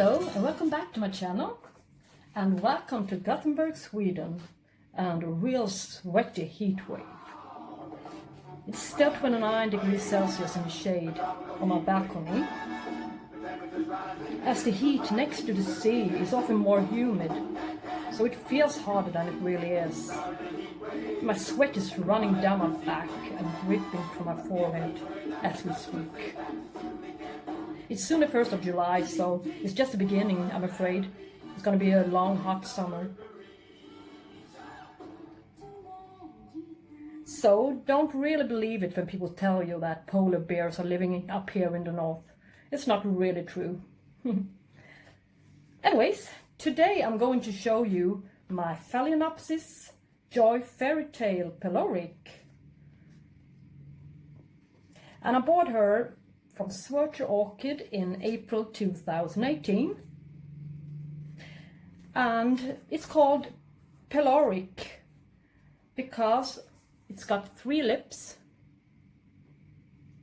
Hello and welcome back to my channel, and welcome to Gothenburg, Sweden, and a real sweaty heat wave. It's still 29 degrees Celsius in the shade on my balcony, as the heat next to the sea is often more humid, so it feels harder than it really is. My sweat is running down my back and dripping from my forehead as we speak. It's soon the 1st of July, so it's just the beginning, I'm afraid. It's gonna be a long, hot summer. So don't really believe it when people tell you that polar bears are living up here in the north. It's not really true. Anyways, today I'm going to show you my Phalaenopsis Joy Fairytale peloric. And I bought her from Sweden Orchid in April 2018, and it's called peloric because it's got 3 lips.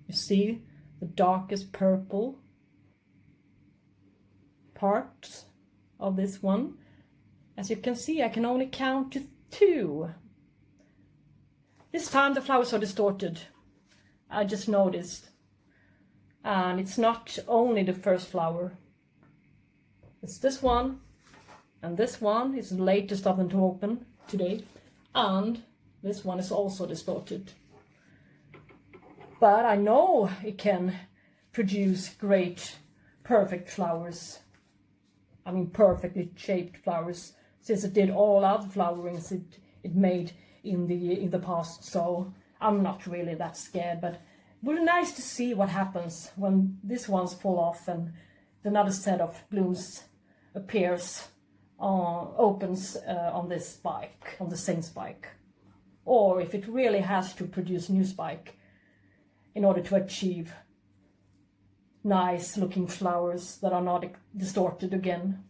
You see the darkest purple part of this one. As you can see, I can only count to 2. This time the flowers are distorted, I just noticed. And it's not only the first flower. It's this one, and this one is the latest of them to open today, and this one is also distorted. But I know it can produce great, perfect flowers. I mean perfectly shaped flowers, since it did all other flowerings it made in the past. So I'm not really that scared, but it would be nice to see what happens when this one's fall off and another set of blooms appears, opens on this spike, on the same spike. Or if it really has to produce new spike in order to achieve nice looking flowers that are not distorted again.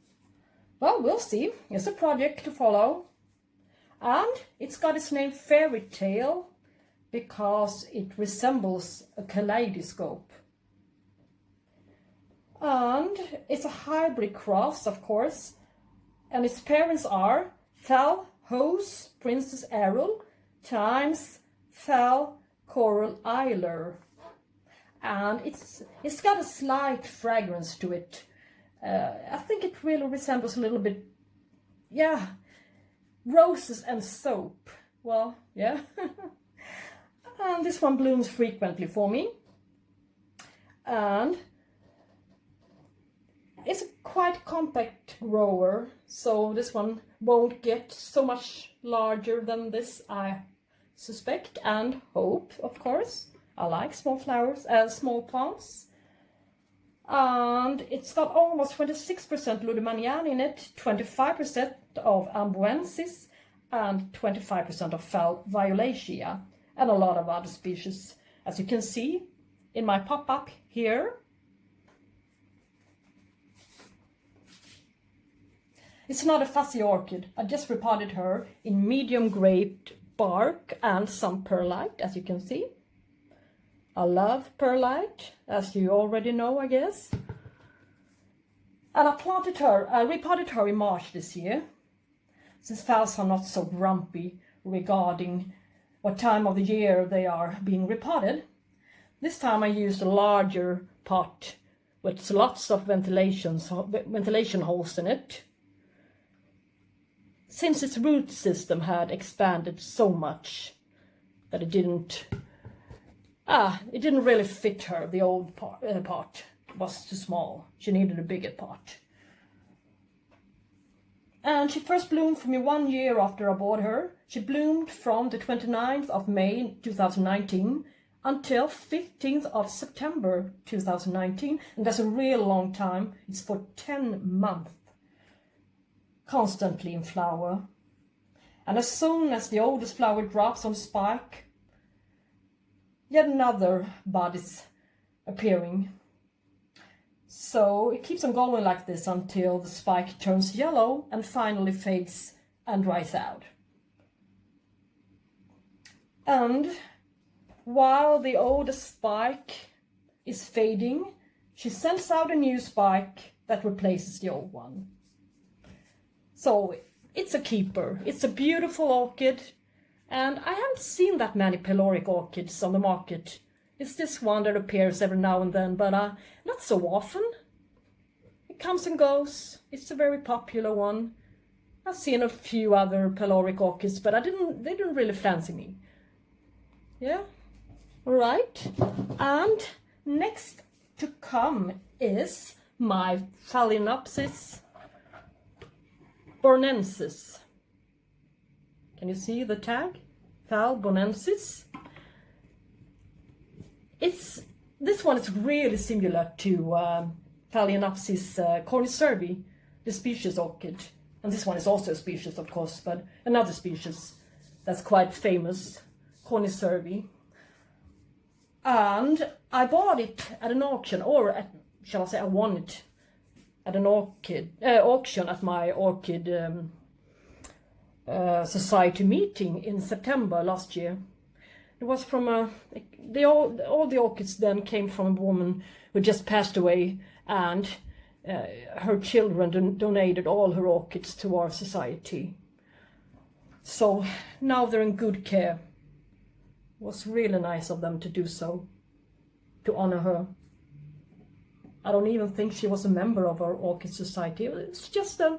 Well, we'll see. It's a project to follow. And it's got its name Fairytale because it resembles a kaleidoscope. And it's a hybrid cross, of course, and its parents are Phalaenopsis Princess Errol times Phal Coral Isler. And it's got a slight fragrance to it. I think it really resembles a little bit, yeah, roses and soap. Well, yeah. And this one blooms frequently for me, and it's a quite compact grower, so this one won't get so much larger than this, I suspect and hope, of course. I like small flowers, small plants. And it's got almost 26% Ludemaniana in it, 25% of amboinensis, and 25% of violacea, and a lot of other species, as you can see in my pop-up here. It's not a fussy orchid. I just repotted her in medium graped bark and some perlite, as you can see. I love perlite, as you already know, I guess. And I repotted her in March this year, since phals are not so grumpy regarding what time of the year they are being repotted. This time I used a larger pot with lots of ventilation holes in it, since its root system had expanded so much that it didn't really fit her. The old pot was too small. She needed a bigger pot. And she first bloomed for me 1 year after I bought her. She bloomed from the 29th of May 2019 until 15th of September 2019. And that's a real long time. It's for 10 months. Constantly in flower. And as soon as the oldest flower drops on spike, yet another bud is appearing. So it keeps on going like this until the spike turns yellow and finally fades and dries out. And while the oldest spike is fading, she sends out a new spike that replaces the old one. So it's a keeper. It's a beautiful orchid, and I haven't seen that many peloric orchids on the market. It's this one that appears every now and then, but not so often. It comes and goes. It's a very popular one. I've seen a few other peloric orchids, but they didn't really fancy me. Yeah, all right. And next to come is my Phalaenopsis amboinensis. Can you see the tag? Amboinensis. This one is really similar to Phalaenopsis cornicervi, the species orchid. And this one is also a species, of course, but another species that's quite famous, cornicervi. And I bought it at an auction, or shall I say I won it at an auction at my Orchid Society meeting in September last year. It was from all the orchids then came from a woman who just passed away, and her children donated all her orchids to our society. So now they're in good care. It was really nice of them to do so, to honor her. I don't even think she was a member of our Orchid Society. It's just a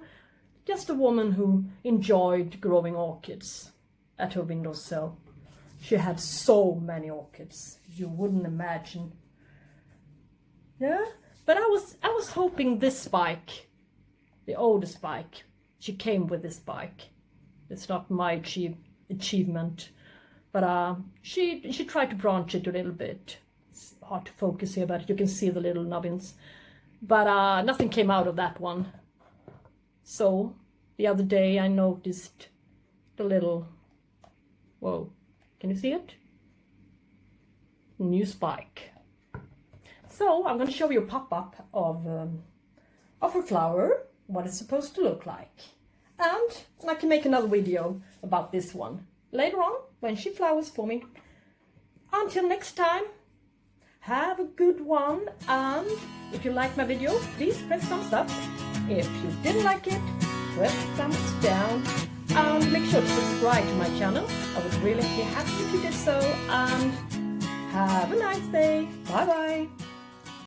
woman who enjoyed growing orchids at her windowsill. She had so many orchids, you wouldn't imagine. Yeah, but I was hoping this spike, the older spike, she came with this spike. It's not my achievement, but she tried to branch it a little bit. It's hard to focus here, but you can see the little nubbins. But nothing came out of that one. So the other day I noticed the little, whoa, can you see it? New spike. So I'm going to show you a pop-up of her flower, what it's supposed to look like. And I can make another video about this one later on when she flowers for me. Until next time, have a good one, and if you like my video, please press thumbs up. If you didn't like it, press thumbs down, and make sure to subscribe to my channel. I would really be happy if you did so, and have a nice day. Bye bye.